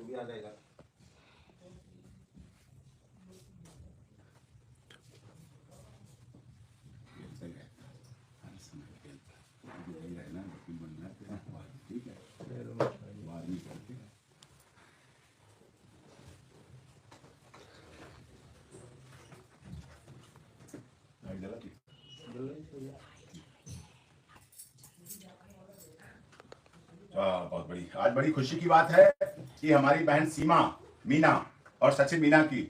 भी आ जाएगा। बहुत बड़ी आज बड़ी खुशी की बात है कि हमारी बहन सीमा मीना और सचिन मीना की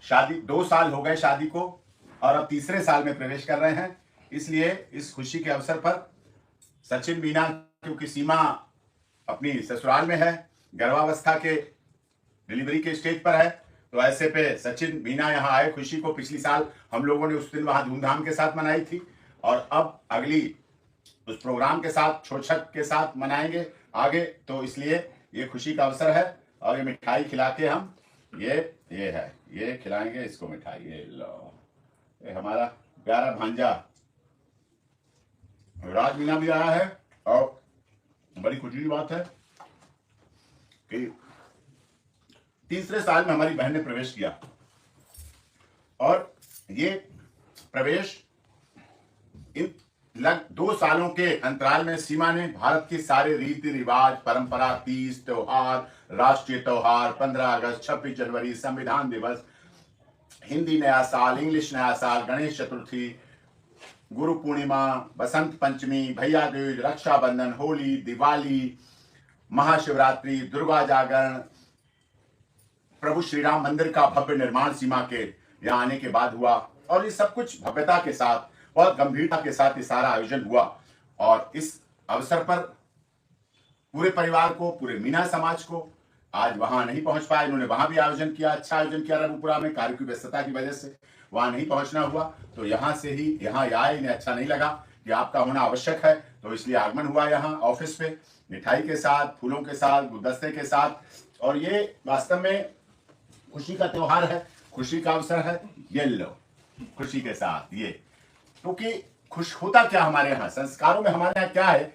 शादी 2 साल हो गए शादी को और अब तीसरे साल में प्रवेश कर रहे हैं। इसलिए इस खुशी के अवसर पर सचिन मीना, क्योंकि सीमा अपनी ससुराल में है, गर्भावस्था के डिलीवरी के स्टेज पर है, तो ऐसे पे सचिन मीना यहाँ आए खुशी को। पिछली साल हम लोगों ने उस दिन वहां धूमधाम के साथ मनाई थी और अब अगली उस प्रोग्राम के साथ छोछक के साथ मनाएंगे आगे। तो इसलिए ये खुशी का अवसर है और ये मिठाई खिला के हम ये खिलाएंगे इसको मिठाई। ये लो, ये हमारा प्यारा भांजा राज मीना भी आया है और बड़ी खुशी की बात है कि तीसरे साल में हमारी बहन ने प्रवेश किया और ये प्रवेश इन 2 सालों के अंतराल में सीमा ने भारत के सारे रीति रिवाज, परंपरा, तीज त्योहार, राष्ट्रीय त्योहार, 15 अगस्त, 26 जनवरी, संविधान दिवस, हिंदी नया साल, इंग्लिश नया साल, गणेश चतुर्थी, गुरु पूर्णिमा, बसंत पंचमी, भैया दूज, रक्षाबंधन, होली, दिवाली, महाशिवरात्रि, दुर्गा जागरण, प्रभु श्री राम मंदिर का भव्य निर्माण सीमा के यहाँ आने के बाद हुआ और ये सब कुछ भव्यता के साथ, बहुत गंभीरता के साथ ये सारा आयोजन हुआ। और इस अवसर पर पूरे परिवार को, पूरे मीना समाज को आज वहां नहीं पहुंच पाए। इन्होंने वहां भी आयोजन किया, अच्छा आयोजन किया रघुपुरा में, कार्य की व्यस्तता की वजह से वहां नहीं पहुंचना हुआ, तो यहां से ही यहाँ आए। इन्हें अच्छा नहीं लगा कि आपका होना आवश्यक है, तो इसलिए आगमन हुआ यहाँ ऑफिस पे मिठाई के साथ, फूलों के साथ, गुलदस्ते के साथ। और ये वास्तव में खुशी का त्योहार है, खुशी का अवसर है। ये लो खुशी के साथ ये, क्योंकि खुश होता क्या हमारे यहाँ संस्कारों में, हमारे यहाँ क्या है,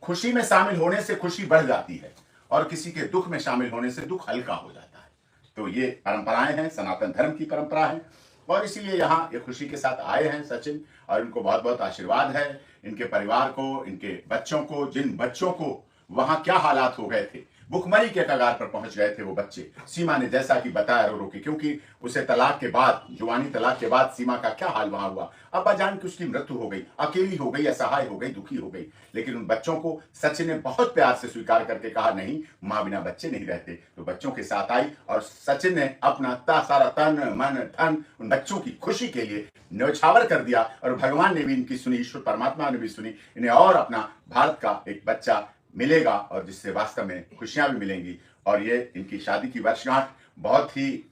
खुशी में शामिल होने से खुशी बढ़ जाती है और किसी के दुख में शामिल होने से दुख हल्का हो जाता है। तो ये परंपराएं हैं, सनातन धर्म की परंपरा है और इसीलिए यहाँ ये खुशी के साथ आए हैं सचिन, और इनको बहुत बहुत आशीर्वाद है, इनके परिवार को, इनके बच्चों को। जिन बच्चों को वहां क्या हालात हो गए थे, भुखमरी के कगार पर पहुंच गए थे वो बच्चे, सीमा ने जैसा कि बताया रो रो के, क्योंकि उसे तलाक के बाद, जुवानी तलाक के बाद सीमा का क्या हाल वहां हुआ। अब्बा जान की उसकी मृत्यु हो गई, अकेली हो गई, असहाय हो गई, दुखी हो गई, लेकिन उन बच्चों को सचिन ने बहुत प्यार से स्वीकार करके कहा नहीं, माँ बिना बच्चे नहीं रहते, तो बच्चों के साथ आई और सचिन ने अपना सारा तन मन धन उन बच्चों की खुशी के लिए न्यौछावर कर दिया। और भगवान ने भी इनकी सुनी, ईश्वर परमात्मा ने भी सुनी, इन्हें और अपना भारत का एक बच्चा मिलेगा और जिससे वास्तव में खुशियां भी मिलेंगी। और ये इनकी शादी की वर्षगांठ बहुत ही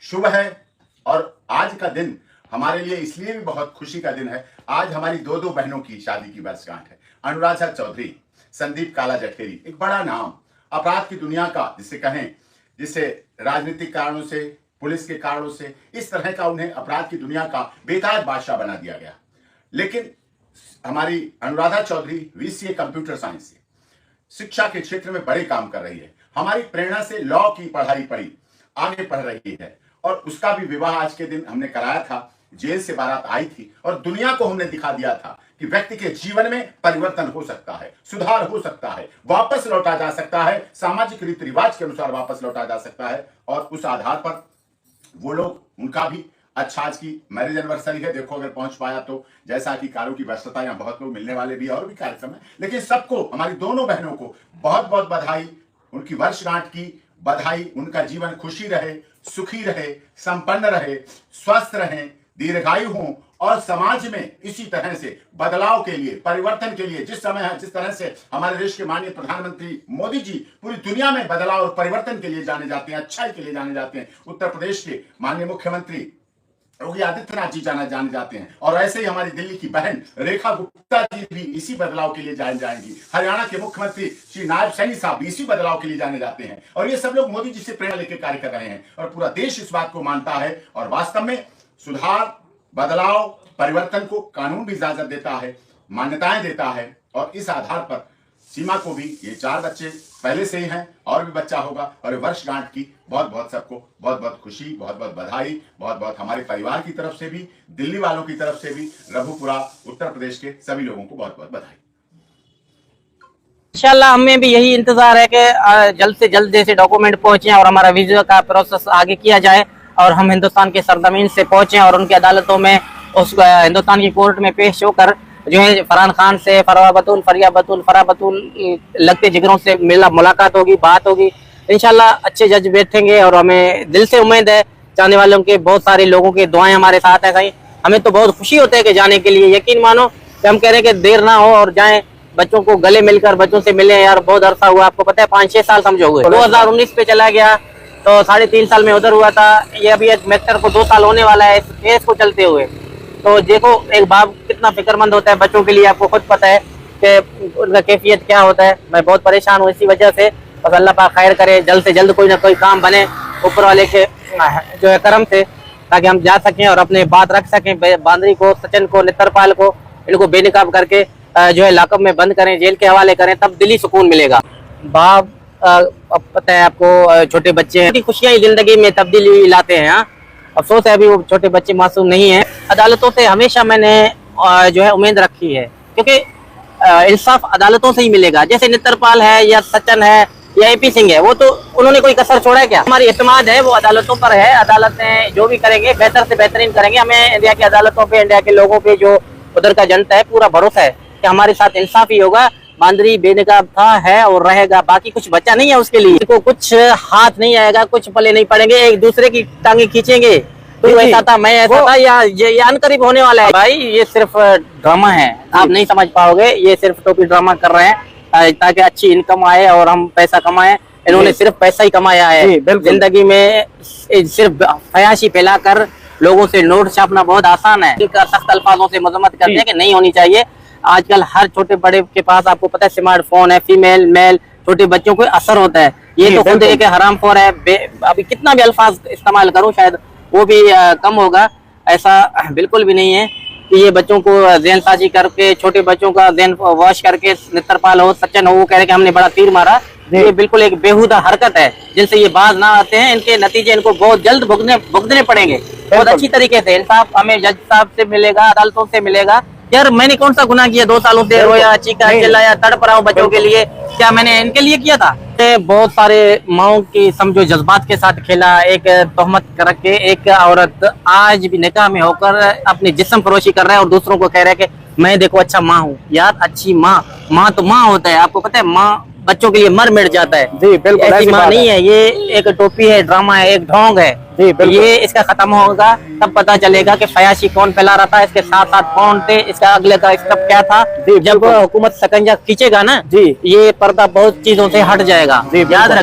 शुभ है और आज का दिन हमारे लिए इसलिए भी बहुत खुशी का दिन है। आज हमारी 2 बहनों की शादी की वर्षगांठ है। अनुराधा चौधरी, संदीप काला जठेरी, एक बड़ा नाम, अपराध की दुनिया का जिसे कहें, जिसे राजनीतिक कारणों से, पुलिस के कारणों से, इस तरह का उन्हें अपराध की दुनिया का बेताज बादशाह बना दिया गया। लेकिन हमारी Anuradha Chaudhary VCA computer science से शिक्षा के क्षेत्र में बड़े काम कर रही है। हमारी प्रेरणा से लॉ की पढ़ाई पढ़ी, आगे पढ़ रही है और उसका भी विवाह आज के दिन हमने कराया था। जेल से बारात आई थी और दुनिया को हमने दिखा दिया था कि व्यक्ति के जीवन में परिवर्तन हो सकता है, सुधार हो सकता है, वापस लौटा जा सकता है, सामाजिक रीति रिवाज के अनुसार वापस लौटा जा सकता है। और उस आधार पर वो लोग, उनका भी अच्छा आज की मैरिज एनिवर्सरी है, देखो अगर पहुंच पाया तो, जैसा कि कारों की व्यस्तता, यहाँ बहुत लोग मिलने वाले भी और भी कार्यक्रम है, लेकिन सबको, हमारी दोनों बहनों को बहुत बहुत बधाई, उनकी वर्षगांठ की बधाई। उनका जीवन खुशी रहे, सुखी रहे, संपन्न रहे, स्वस्थ रहे, दीर्घायु हों और समाज में इसी तरह से बदलाव के लिए, परिवर्तन के लिए, जिस समय है, जिस तरह से हमारे देश के माननीय प्रधानमंत्री मोदी जी पूरी दुनिया में बदलाव और परिवर्तन के लिए जाने जाते हैं, अच्छाई के लिए जाने जाते हैं, उत्तर प्रदेश के माननीय मुख्यमंत्री योगी आदित्यनाथ जी जाने जाते हैं, और ऐसे ही हमारी दिल्ली की बहन रेखा गुप्ता जी भी इसी बदलाव के लिए जाने जाएंगी। हरियाणा के मुख्यमंत्री श्री नायब सैनी साहब भी इसी बदलाव के लिए जाने जाते हैं और ये सब लोग मोदी जी से प्रेरणा लेकर कार्य कर रहे हैं और पूरा देश इस बात को मानता है। और वास्तव में सुधार, बदलाव, परिवर्तन को कानून भी इजाजत देता है, मान्यताएं देता है और इस आधार पर सीमा को भी ये 4 बच्चे पहले से ही हैं और भी बच्चा होगा, और वर्षगांठ की बहुत बहुत सबको बहुत बहुत खुशी, बहुत बहुत बधाई, बहुत बहुत हमारे परिवार की तरफ से भी, दिल्ली वालों की तरफ से भी, रघुपुरा उत्तर प्रदेश के सभी लोगों को बहुत बहुत बधाई। इंशाल्लाह हमें भी यही इंतजार है कि जल्द से जल्द जैसे डॉक्यूमेंट पहुंचे और हमारा वीजा का प्रोसेस आगे किया जाए और हम हिंदुस्तान के सरजमीन से पहुंचे और उनकी अदालतों में उस हिंदुस्तान की कोर्ट में पेश होकर जो है फरहान खान से फरवा बतूल, फरा बतूल लगते जिगरों से मुलाकात होगी, बात होगी। इंशाल्लाह अच्छे जज बैठेंगे और हमें दिल से उम्मीद है, जाने वालों के बहुत सारे लोगों की दुआएं हमारे साथ है। कहीं हमें तो बहुत खुशी होती है कि जाने के लिए, यकीन मानो कि हम कह रहे हैं कि देर ना हो और जाएं, बच्चों को गले मिलकर बच्चों से मिले। यार बहुत अरसा हुआ, आपको पता है 5-6 साल समझो हुए, 2019 पे चला गया तो 3.5 साल में उधर हुआ था। ये अभी एक मैटर को 2 साल होने वाला है इस केस को चलते हुए। तो देखो एक बाप कितना फिक्रमंद होता है बच्चों के लिए, आपको खुद पता है कि उनका कैफियत क्या होता है। मैं बहुत परेशान हूँ इसी वजह से। बस अल्लाह पाक खैर करे, जल्द से जल्द कोई ना कोई काम बने ऊपर वाले के जो है करम से, ताकि हम जा सकें और अपने बात रख सकें। बांदरी को, सचिन को, नेत्रपाल को, इनको बेनकाब करके जो है लाकअप में बंद करें, जेल के हवाले करें, तब दिली सुकून मिलेगा। बाप अब पता है आपको, छोटे बच्चे हैं, खुशियां जिंदगी में तब्दीली लाते हैं। हाँ, अफसोस है अभी वो छोटे बच्चे मासूम नहीं है। अदालतों से हमेशा मैंने जो है उम्मीद रखी है, क्योंकि इंसाफ अदालतों से ही मिलेगा। जैसे नेत्रपाल है या सचिन है या AP सिंह है, वो तो उन्होंने कोई कसर छोड़ा है क्या? हमारी इत्मीनान है वो अदालतों पर है। अदालतें जो भी करेंगे बेहतर से बेहतरीन करेंगे। हमें इंडिया की अदालतों पे, इंडिया के लोगों पे, जो उधर का जनता है, पूरा भरोसा है कि हमारे साथ इंसाफ ही होगा। बांदरी बेनकाब था, है और रहेगा, बाकी कुछ बचा नहीं है उसके लिए। को कुछ हाथ नहीं आएगा, कुछ पले नहीं पड़ेंगे, एक दूसरे की टांगे खींचेंगे। तो ऐसा था, मैं ऐसा था, या ये अनकरीब होने वाला है। भाई ये सिर्फ ड्रामा है, आप नहीं समझ पाओगे। ये सिर्फ टोपी ड्रामा कर रहे हैं ताकि अच्छी इनकम आए और हम पैसा कमाएं। इन्होंने सिर्फ पैसा ही कमाया है जिंदगी में। सिर्फ फयाशी फैलाकर लोगों से नोट छापना बहुत आसान है। सख्त अल्फाजों से मजम्मत करते हैं कि नहीं होनी चाहिए। आजकल हर छोटे बड़े के पास आपको पता है स्मार्टफोन है, फीमेल मेल छोटे बच्चों को असर होता है। ये तो खुद एक हरामखोर है। अभी कितना भी अल्फाज इस्तेमाल करूं शायद वो भी कम होगा। ऐसा बिल्कुल भी नहीं है कि ये बच्चों को ज़हन साजी करके, छोटे बच्चों का ज़हन वॉश करके, नेत्रपाल हो, सचिन हो, वो कह रहे कि हमने बड़ा तीर मारा। ये बिल्कुल एक बेहुदा हरकत है जिनसे ये बाज ना आते हैं। इनके नतीजे इनको बहुत जल्द भुगतने पड़ेंगे। बहुत अच्छी तरीके से इंसाफ हमें जज साहब से मिलेगा, अदालतों से मिलेगा। यार मैंने कौन सा गुनाह किया? 2 सालों से रोया, चीखा, चिल्लाया, तड़प रहा हूं बच्चों के लिए। क्या मैंने इनके लिए किया था? बहुत सारे माओ की समझो जज्बात के साथ खेला। एक तोहमत रख के एक औरत आज भी निकाह में होकर अपनी जिस्म फरोशी कर रहा है और दूसरों को कह रहा है कि मैं देखो अच्छा माँ हूँ। यार अच्छी माँ तो माँ होता है, आपको पता है। माँ बच्चों के लिए मर मिट जाता है। जी बिल्कुल, ऐसी माँ नहीं है। ये एक टोपी है, ड्रामा है, एक ढोंग है। ये इसका खत्म होगा तब पता चलेगा कि फयाशी कौन फैला रहा था, इसके साथ साथ कौन थे, इसका अगले का स्टेप क्या था। जब हुकूमत सकंजा खींचेगा ना जी, ये पर्दा बहुत चीजों से हट जाएगा। याद रखना।